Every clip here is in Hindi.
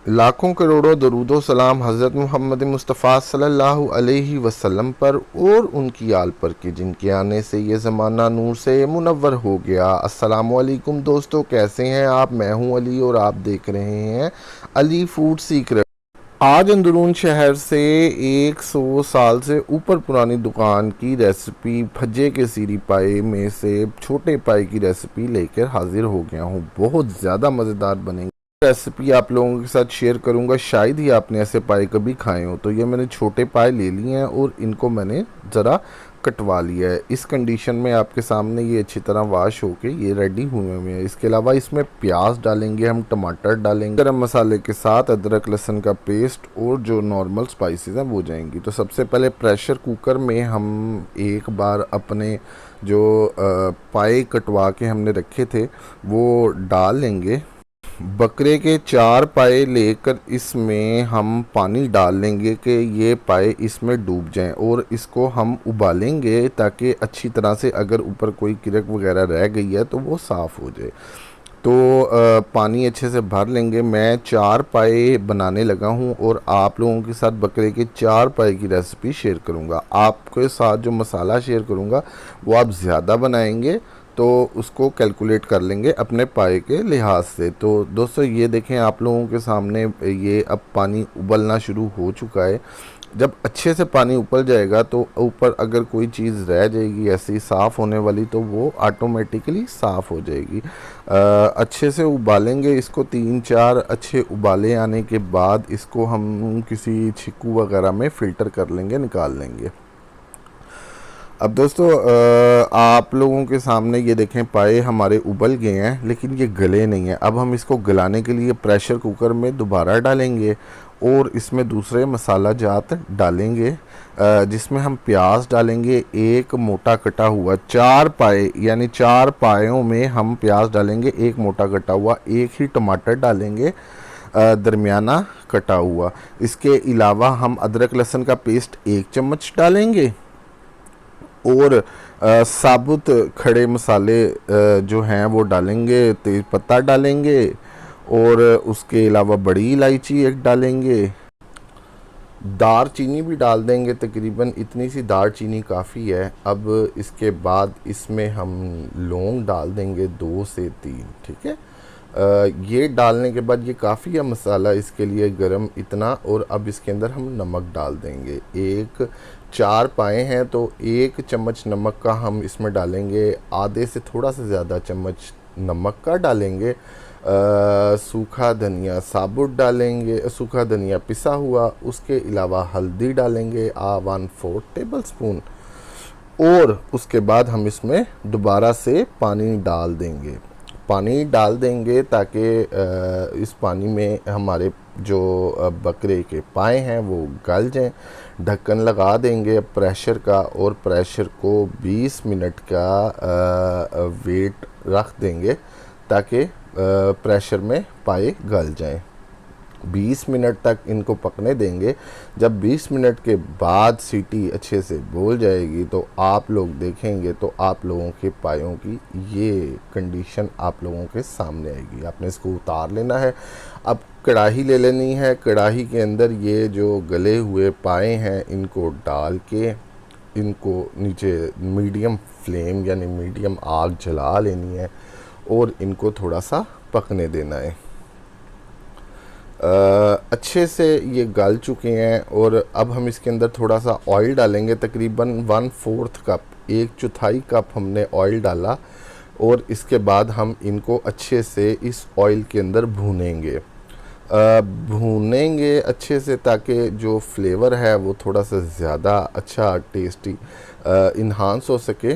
लाखों करोड़ों दरूदो सलाम हज़रत मोहम्मद मुस्तफ़ा सल्लल्लाहु अलैहि वसल्लम पर और उनकी आल पर कि जिनके आने से ये ज़माना नूर से मुनव्वर हो गया। अस्सलामु अलैकुम दोस्तों, कैसे हैं आप? मैं हूं अली और आप देख रहे हैं अली फूड सीक्रेट। आज अंदरून शहर से 100 साल से ऊपर पुरानी दुकान की रेसिपी भज्जे के सीरी पाए में से छोटे पाए की रेसिपी लेकर हाजिर हो गया हूँ। बहुत ज़्यादा मज़ेदार बनेंगे। रेसिपी आप लोगों के साथ शेयर करूंगा, शायद ही आपने ऐसे पाए कभी खाए हो। तो ये मैंने छोटे पाए ले लिए हैं और इनको मैंने ज़रा कटवा लिया है। इस कंडीशन में आपके सामने ये अच्छी तरह वॉश होके ये रेडी हुए हुए हैं। इसके अलावा इसमें प्याज डालेंगे, हम टमाटर डालेंगे, गरम मसाले के साथ अदरक लहसुन का पेस्ट और जो नॉर्मल स्पाइसेस हैं वो जाएंगी। तो सबसे पहले प्रेशर कुकर में हम एक बार अपने जो पाए कटवा के हमने रखे थे वो डाल लेंगे। बकरे के 4 पाए लेकर इसमें हम पानी डाल लेंगे कि ये पाए इसमें डूब जाएं और इसको हम उबालेंगे ताकि अच्छी तरह से अगर ऊपर कोई किरक वगैरह रह गई है तो वो साफ़ हो जाए। तो पानी अच्छे से भर लेंगे। मैं 4 पाए बनाने लगा हूं और आप लोगों के साथ बकरे के 4 पाए की रेसिपी शेयर करूंगा। आपके साथ जो मसाला शेयर करूंगा वो आप ज़्यादा बनाएंगे तो उसको कैलकुलेट कर लेंगे अपने पाए के लिहाज से। तो दोस्तों ये देखें आप लोगों के सामने ये अब पानी उबलना शुरू हो चुका है। जब अच्छे से पानी उबल जाएगा तो ऊपर अगर कोई चीज़ रह जाएगी ऐसी साफ़ होने वाली तो वो ऑटोमेटिकली साफ़ हो जाएगी। अच्छे से उबालेंगे इसको, 3-4 अच्छे उबाले आने के बाद इसको हम किसी छिक्कू वगैरह में फ़िल्टर कर लेंगे, निकाल लेंगे। अब दोस्तों आप लोगों के सामने ये देखें पाए हमारे उबल गए हैं लेकिन ये गले नहीं हैं। अब हम इसको गलाने के लिए प्रेशर कुकर में दोबारा डालेंगे और इसमें दूसरे मसाला जात डालेंगे जिसमें हम प्याज डालेंगे, एक मोटा कटा हुआ 4 पाए यानी 4 पायों में हम प्याज डालेंगे, एक मोटा कटा हुआ, एक ही टमाटर डालेंगे दरमियाना कटा हुआ। इसके अलावा हम अदरक लहसुन का पेस्ट 1 चम्मच डालेंगे और साबुत खड़े मसाले जो हैं वो डालेंगे, तेज पत्ता डालेंगे और उसके अलावा बड़ी इलायची 1 डालेंगे, दार चीनी भी डाल देंगे। तकरीबन इतनी सी दार चीनी काफ़ी है। अब इसके बाद इसमें हम लौंग डाल देंगे 2 से 3, ठीक है। ये डालने के बाद ये काफ़ी है मसाला इसके लिए गरम इतना। और अब इसके अंदर हम नमक डाल देंगे। 4 पाए हैं तो 1 चम्मच नमक का हम इसमें डालेंगे, आधे से थोड़ा सा ज़्यादा चम्मच नमक का डालेंगे। सूखा धनिया साबुत डालेंगे, सूखा धनिया पिसा हुआ। उसके अलावा हल्दी डालेंगे 1/4 टेबल स्पून और उसके बाद हम इसमें दोबारा से पानी डाल देंगे। पानी डाल देंगे ताकि इस पानी में हमारे जो बकरे के पाए हैं वो गल जाएं। ढक्कन लगा देंगे प्रेशर का और प्रेशर को 20 मिनट का वेट रख देंगे ताकि प्रेशर में पाए गल जाएं। 20 मिनट तक इनको पकने देंगे। जब 20 मिनट के बाद सीटी अच्छे से बोल जाएगी तो आप लोग देखेंगे तो आप लोगों के पायों की ये कंडीशन आप लोगों के सामने आएगी। आपने इसको उतार लेना है। अब कढ़ाई ले लेनी है। कढ़ाई के अंदर ये जो गले हुए पाए हैं इनको डाल के इनको नीचे मीडियम फ्लेम यानी मीडियम आग जला लेनी है और इनको थोड़ा सा पकने देना है। अच्छे से ये गल चुके हैं और अब हम इसके अंदर थोड़ा सा ऑयल डालेंगे। तकरीबन 1/4 कप, 1/4 कप हमने ऑयल डाला और इसके बाद हम इनको अच्छे से इस ऑयल के अंदर भूनेंगे। भूनेंगे अच्छे से ताकि जो फ्लेवर है वो थोड़ा सा ज़्यादा अच्छा टेस्टी इन्हांस हो सके।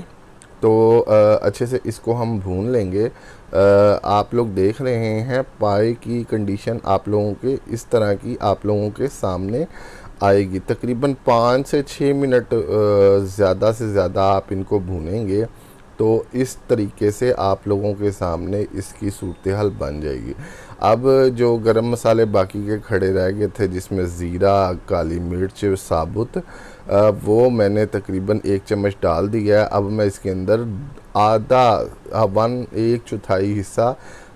तो अच्छे से इसको हम भून लेंगे। आप लोग देख रहे हैं पाए की कंडीशन आप लोगों के इस तरह की आप लोगों के सामने आएगी। तकरीबन 5 से 6 मिनट ज़्यादा से ज़्यादा आप इनको भूनेंगे तो इस तरीके से आप लोगों के सामने इसकी सूरत हाल बन जाएगी। अब जो गरम मसाले बाकी के खड़े रह गए थे जिसमें ज़ीरा, काली मिर्च साबुत, वो मैंने तकरीबन 1 चम्मच डाल दिया है। अब मैं इसके अंदर आधा 1/4 हिस्सा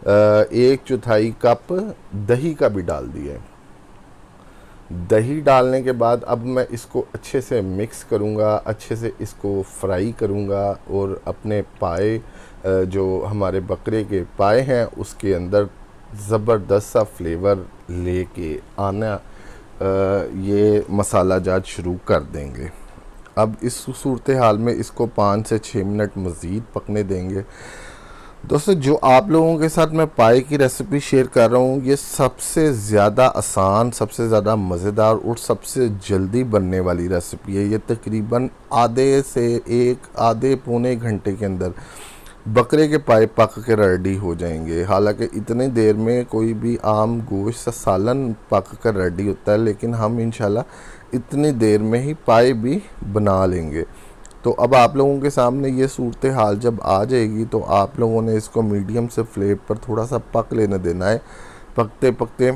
1/4 कप दही का भी डाल दिया है। दही डालने के बाद अब मैं इसको अच्छे से मिक्स करूँगा, अच्छे से इसको फ्राई करूँगा और अपने पाए जो हमारे बकरे के पाए हैं उसके अंदर ज़बरदस्त सा फ्लेवर लेके आना ये मसाला जात शुरू कर देंगे। अब इस सूरत हाल में इसको 5 से 6 मिनट मज़ीद पकने देंगे। दोस्तों, जो आप लोगों के साथ मैं पाए की रेसिपी शेयर कर रहा हूँ, ये सबसे ज़्यादा आसान, सबसे ज़्यादा मज़ेदार और सबसे जल्दी बनने वाली रेसिपी है। ये तकरीबन आधे पौने घंटे के अंदर बकरे के पाए पक के रेडी हो जाएंगे। हालांकि इतनी देर में कोई भी आम गोश्त सालन पक कर रेडी होता है, लेकिन हम इंशाल्लाह इतनी देर में ही पाए भी बना लेंगे। तो अब आप लोगों के सामने ये सूरत हाल जब आ जाएगी तो आप लोगों ने इसको मीडियम से फ्लेम पर थोड़ा सा पक लेने देना है, पकते पकते,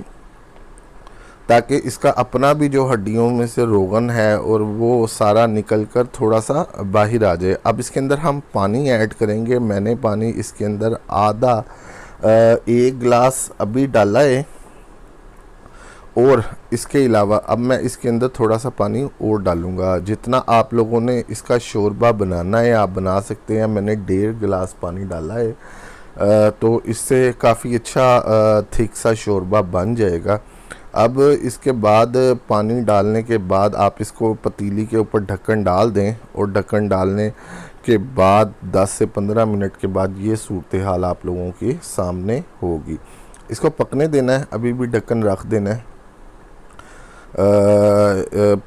ताकि इसका अपना भी जो हड्डियों में से रोगन है और वो सारा निकल कर थोड़ा सा बाहर आ जाए। अब इसके अंदर हम पानी ऐड करेंगे। मैंने पानी इसके अंदर आधा 1 गिलास अभी डाला है और इसके अलावा अब मैं इसके अंदर थोड़ा सा पानी और डालूँगा। जितना आप लोगों ने इसका शोरबा बनाना है आप बना सकते हैं। मैंने 1.5 गिलास पानी डाला है, तो इससे काफ़ी अच्छा थिक सा शोरबा बन जाएगा। अब इसके बाद पानी डालने के बाद आप इसको पतीली के ऊपर ढक्कन डाल दें और ढक्कन डालने के बाद 10 से 15 मिनट के बाद ये सूरत हाल आप लोगों के सामने होगी। इसको पकने देना है, अभी भी ढक्कन रख देना है,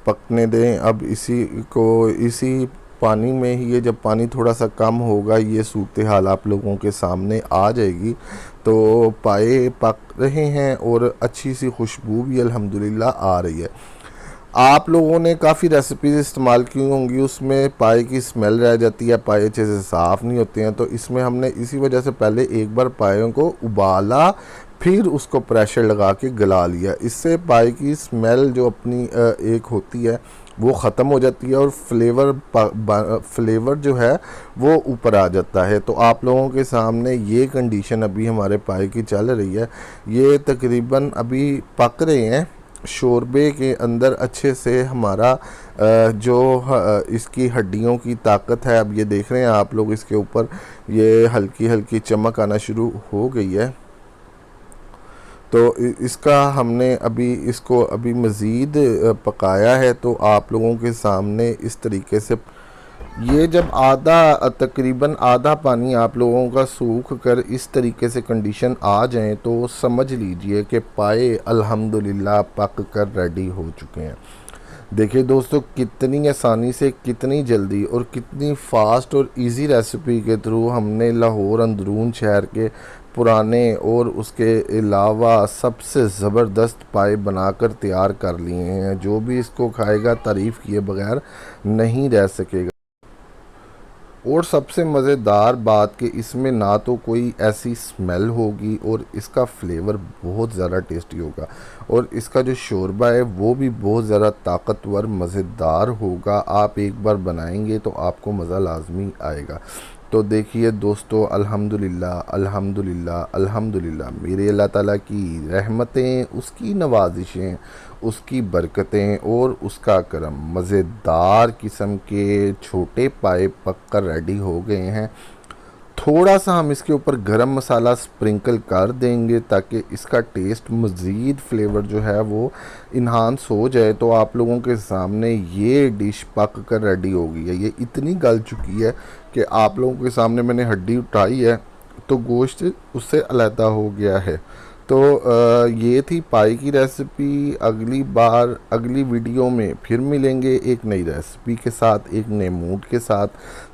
पकने दें। अब इसी पानी में ही, ये जब पानी थोड़ा सा कम होगा, ये सूरत हाल आप लोगों के सामने आ जाएगी। तो पाए पक रहे हैं और अच्छी सी खुशबू भी अल्हम्दुलिल्लाह आ रही है। आप लोगों ने काफ़ी रेसिपीज़ इस्तेमाल की होंगी, उसमें पाए की स्मेल रह जाती है, पाए अच्छे से साफ़ नहीं होते हैं। तो इसमें हमने इसी वजह से पहले एक बार पायों को उबाला, फिर उसको प्रेशर लगा के गला लिया। इससे पाए की स्मेल जो अपनी एक होती है वो ख़त्म हो जाती है और फ्लेवर जो है वो ऊपर आ जाता है। तो आप लोगों के सामने ये कंडीशन अभी हमारे पाए की चल रही है। ये तकरीबन अभी पक रहे हैं शोरबे के अंदर अच्छे से। हमारा जो इसकी हड्डियों की ताकत है, अब ये देख रहे हैं आप लोग, इसके ऊपर ये हल्की हल्की चमक आना शुरू हो गई है। तो इसका हमने इसको अभी मज़ीद पकाया है। तो आप लोगों के सामने इस तरीके से ये जब तकरीबन आधा पानी आप लोगों का सूख कर इस तरीके से कंडीशन आ जाए तो समझ लीजिए कि पाए अल्हम्दुलिल्लाह पक कर रेडी हो चुके हैं। देखिए दोस्तों, कितनी आसानी से, कितनी जल्दी और कितनी फ़ास्ट और इजी रेसिपी के थ्रू हमने लाहौर अंदरून शहर के पुराने और उसके अलावा सबसे ज़बरदस्त पाए बनाकर तैयार कर लिए हैं। जो भी इसको खाएगा तारीफ़ किए बगैर नहीं रह सकेगा। और सबसे मज़ेदार बात कि इसमें ना तो कोई ऐसी स्मेल होगी और इसका फ्लेवर बहुत ज़्यादा टेस्टी होगा और इसका जो शोरबा है वो भी बहुत ज़्यादा ताकतवर मज़ेदार होगा। आप एक बार बनाएंगे तो आपको मज़ा लाजमी आएगा। तो देखिए दोस्तों, अल्हम्दुलिल्लाह अल्हम्दुलिल्लाह अल्हम्दुलिल्लाह, मेरे अल्लाह ताला की रहमतें, उसकी नवाजिशें, उसकी बरकतें और उसका करम। मज़ेदार किस्म के छोटे पाए पक कर रेडी हो गए हैं। थोड़ा सा हम इसके ऊपर गरम मसाला स्प्रिंकल कर देंगे ताकि इसका टेस्ट मज़ीद फ्लेवर जो है वो इन्हांस हो जाए। तो आप लोगों के सामने ये डिश पक कर रेडी हो गई है। ये इतनी गल चुकी है कि आप लोगों के सामने मैंने हड्डी उठाई है तो गोश्त उससे अलहदा हो गया है। तो ये थी पाई की रेसिपी। अगली वीडियो में फिर मिलेंगे एक नई रेसिपी के साथ, एक नए मूड के साथ।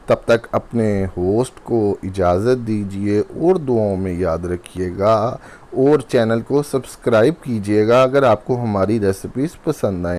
तब तक अपने होस्ट को इजाज़त दीजिए और दुआओं में याद रखिएगा और चैनल को सब्सक्राइब कीजिएगा अगर आपको हमारी रेसिपीज़ पसंद आए।